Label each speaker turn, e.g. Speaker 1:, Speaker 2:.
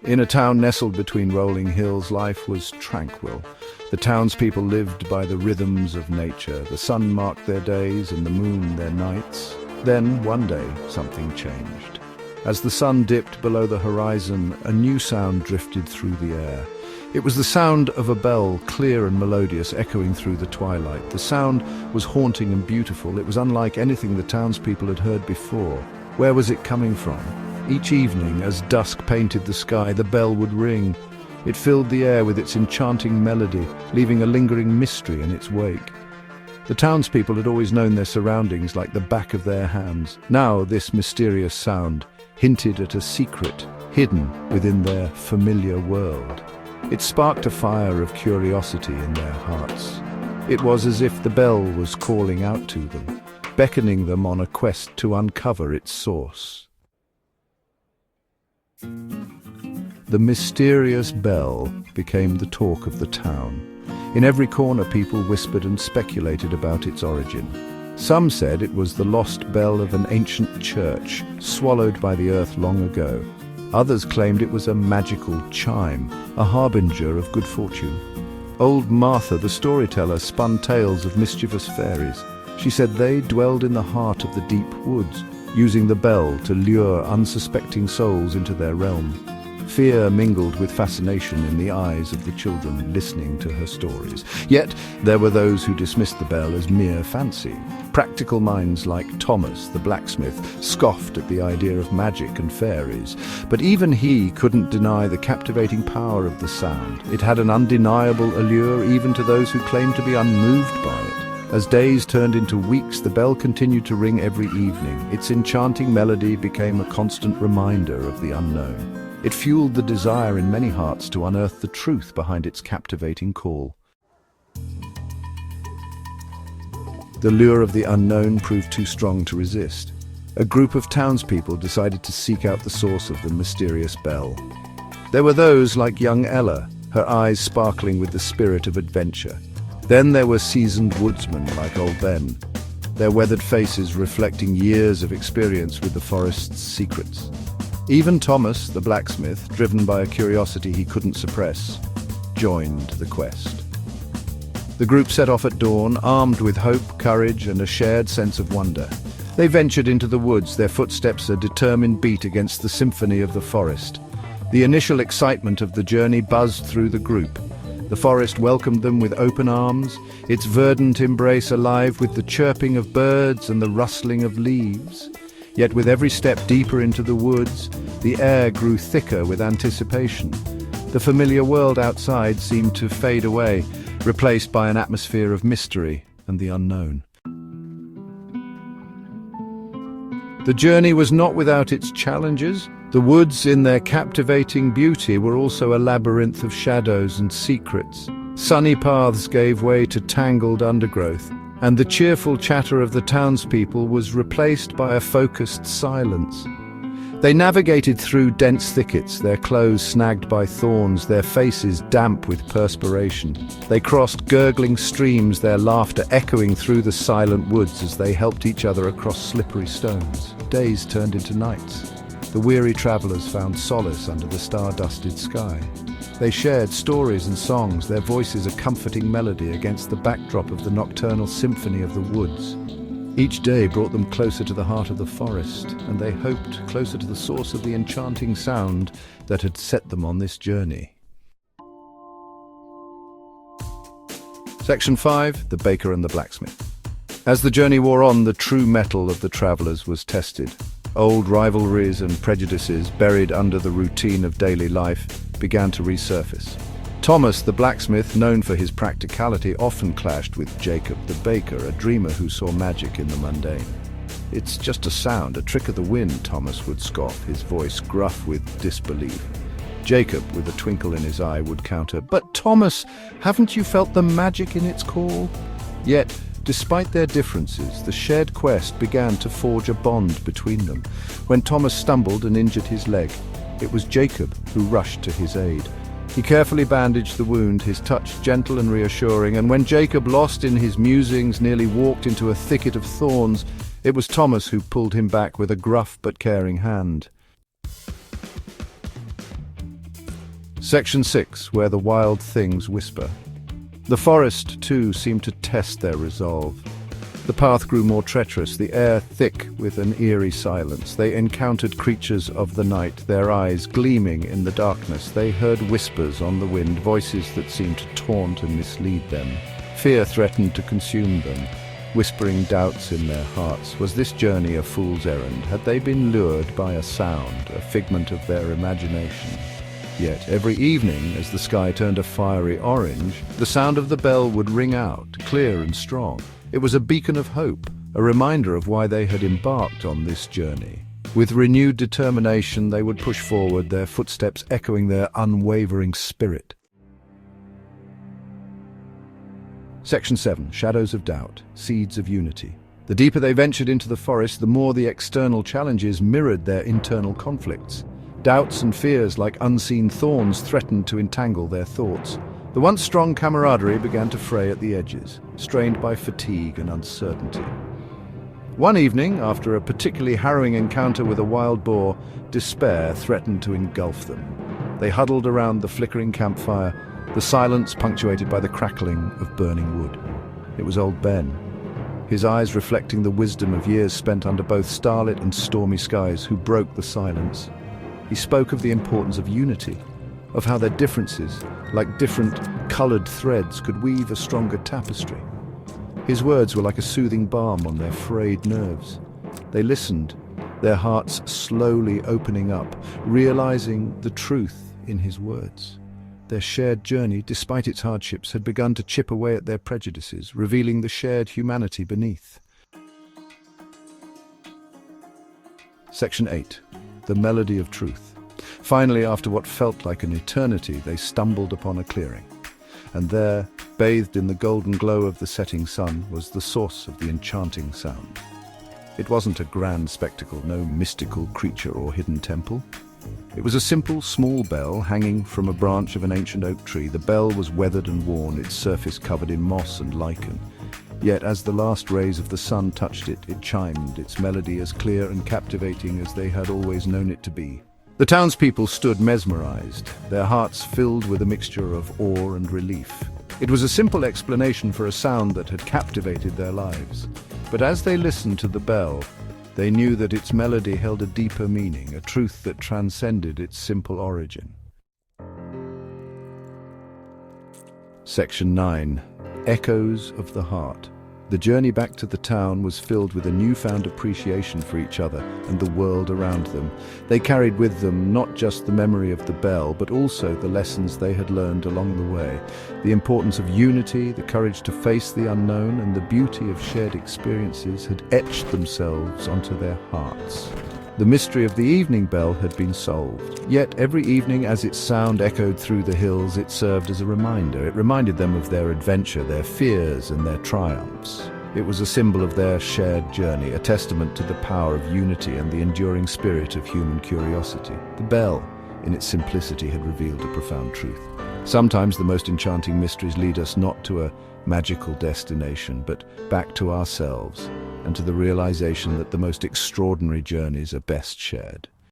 Speaker 1: In a town nestled between rolling hills, life was tranquil. The townspeople lived by the rhythms of nature. The sun marked their days and the moon their nights. Then, one day, something changed. As the sun dipped below the horizon, a new sound drifted through the air. It was the sound of a bell, clear and melodious, echoing through the twilight. The sound was haunting and beautiful. It was unlike anything the townspeople had heard before. Where was it coming from? Each evening, as dusk painted the sky, the bell would ring. It filled the air with its enchanting melody, leaving a lingering mystery in its wake. The townspeople had always known their surroundings like the back of their hands. Now this mysterious sound hinted at a secret hidden within their familiar world. It sparked a fire of curiosity in their hearts. It was as if the bell was calling out to them, beckoning them on a quest to uncover its source. The mysterious bell became the talk of the town. In every corner, people whispered and speculated about its origin. Some said it was the lost bell of an ancient church, swallowed by the earth long ago. Others claimed it was a magical chime, a harbinger of good fortune. Old Martha, the storyteller, spun tales of mischievous fairies. She said they dwelled in the heart of the deep woods, using the bell to lure unsuspecting souls into their realm. Fear mingled with fascination in the eyes of the children listening to her stories. Yet there were those who dismissed the bell as mere fancy. Practical minds like Thomas, the blacksmith, scoffed at the idea of magic and fairies. But even he couldn't deny the captivating power of the sound. It had an undeniable allure even to those who claimed to be unmoved by it. As days turned into weeks, the bell continued to ring every evening. Its enchanting melody became a constant reminder of the unknown. It fueled the desire in many hearts to unearth the truth behind its captivating call. The lure of the unknown proved too strong to resist. A group of townspeople decided to seek out the source of the mysterious bell. There were those like young Ella, her eyes sparkling with the spirit of adventure. Then there were seasoned woodsmen like old Ben, their weathered faces reflecting years of experience with the forest's secrets. Even Thomas, the blacksmith, driven by a curiosity he couldn't suppress, joined the quest. The group set off at dawn, armed with hope, courage, and a shared sense of wonder. They ventured into the woods, their footsteps a determined beat against the symphony of the forest. The initial excitement of the journey buzzed through the group. The forest welcomed them with open arms, its verdant embrace alive with the chirping of birds and the rustling of leaves. Yet with every step deeper into the woods, the air grew thicker with anticipation. The familiar world outside seemed to fade away, replaced by an atmosphere of mystery and the unknown. The journey was not without its challenges. The woods, in their captivating beauty, were also a labyrinth of shadows and secrets. Sunny paths gave way to tangled undergrowth, and the cheerful chatter of the townspeople was replaced by a focused silence. They navigated through dense thickets, their clothes snagged by thorns, their faces damp with perspiration. They crossed gurgling streams, their laughter echoing through the silent woods as they helped each other across slippery stones. Days turned into nights. The weary travelers found solace under the star-dusted sky. They shared stories and songs, their voices a comforting melody against the backdrop of the nocturnal symphony of the woods. Each day brought them closer to the heart of the forest, and they hoped closer to the source of the enchanting sound that had set them on this journey. Section 5. The Baker and the Blacksmith. As the journey wore on, the true mettle of the travelers was tested. Old rivalries and prejudices, buried under the routine of daily life, began to resurface. Thomas, the blacksmith, known for his practicality, often clashed with Jacob, the baker, a dreamer who saw magic in the mundane. "It's just a sound, a trick of the wind," Thomas would scoff, his voice gruff with disbelief. Jacob, with a twinkle in his eye, would counter, "But Thomas, haven't you felt the magic in its call?" Yet, despite their differences, the shared quest began to forge a bond between them. When Thomas stumbled and injured his leg, it was Jacob who rushed to his aid. He carefully bandaged the wound, his touch gentle and reassuring, and when Jacob, lost in his musings, nearly walked into a thicket of thorns, it was Thomas who pulled him back with a gruff but caring hand. Section 6, where the wild things whisper. The forest, too, seemed to test their resolve. The path grew more treacherous, the air thick with an eerie silence. They encountered creatures of the night, their eyes gleaming in the darkness. They heard whispers on the wind, voices that seemed to taunt and mislead them. Fear threatened to consume them, whispering doubts in their hearts. Was this journey a fool's errand? Had they been lured by a sound, a figment of their imagination? Yet every evening, as the sky turned a fiery orange, the sound of the bell would ring out, clear and strong. It was a beacon of hope, a reminder of why they had embarked on this journey. With renewed determination, they would push forward, their footsteps echoing their unwavering spirit. Section 7. Shadows of Doubt, Seeds of Unity. The deeper they ventured into the forest, the more the external challenges mirrored their internal conflicts. Doubts and fears, like unseen thorns, threatened to entangle their thoughts. The once strong camaraderie began to fray at the edges, strained by fatigue and uncertainty. One evening, after a particularly harrowing encounter with a wild boar, despair threatened to engulf them. They huddled around the flickering campfire, the silence punctuated by the crackling of burning wood. It was old Ben, his eyes reflecting the wisdom of years spent under both starlit and stormy skies, who broke the silence. He spoke of the importance of unity, of how their differences, like different colored threads, could weave a stronger tapestry. His words were like a soothing balm on their frayed nerves. They listened, their hearts slowly opening up, realizing the truth in his words. Their shared journey, despite its hardships, had begun to chip away at their prejudices, revealing the shared humanity beneath. Section 8. The Melody of Truth. Finally, after what felt like an eternity, they stumbled upon a clearing. And there, bathed in the golden glow of the setting sun, was the source of the enchanting sound. It wasn't a grand spectacle, no mystical creature or hidden temple. It was a simple, small bell hanging from a branch of an ancient oak tree. The bell was weathered and worn, its surface covered in moss and lichen. Yet as the last rays of the sun touched it, it chimed, its melody as clear and captivating as they had always known it to be. The townspeople stood mesmerized, their hearts filled with a mixture of awe and relief. It was a simple explanation for a sound that had captivated their lives. But as they listened to the bell, they knew that its melody held a deeper meaning, a truth that transcended its simple origin. Section 9. Echoes of the Heart. The journey back to the town was filled with a newfound appreciation for each other and the world around them. They carried with them not just the memory of the bell, but also the lessons they had learned along the way. The importance of unity, the courage to face the unknown, and the beauty of shared experiences had etched themselves onto their hearts. The mystery of the evening bell had been solved. Yet every evening as its sound echoed through the hills, it served as a reminder. It reminded them of their adventure, their fears and their triumphs. It was a symbol of their shared journey, a testament to the power of unity and the enduring spirit of human curiosity. The bell, in its simplicity, had revealed a profound truth. Sometimes the most enchanting mysteries lead us not to a magical destination, but back to ourselves and to the realization that the most extraordinary journeys are best shared.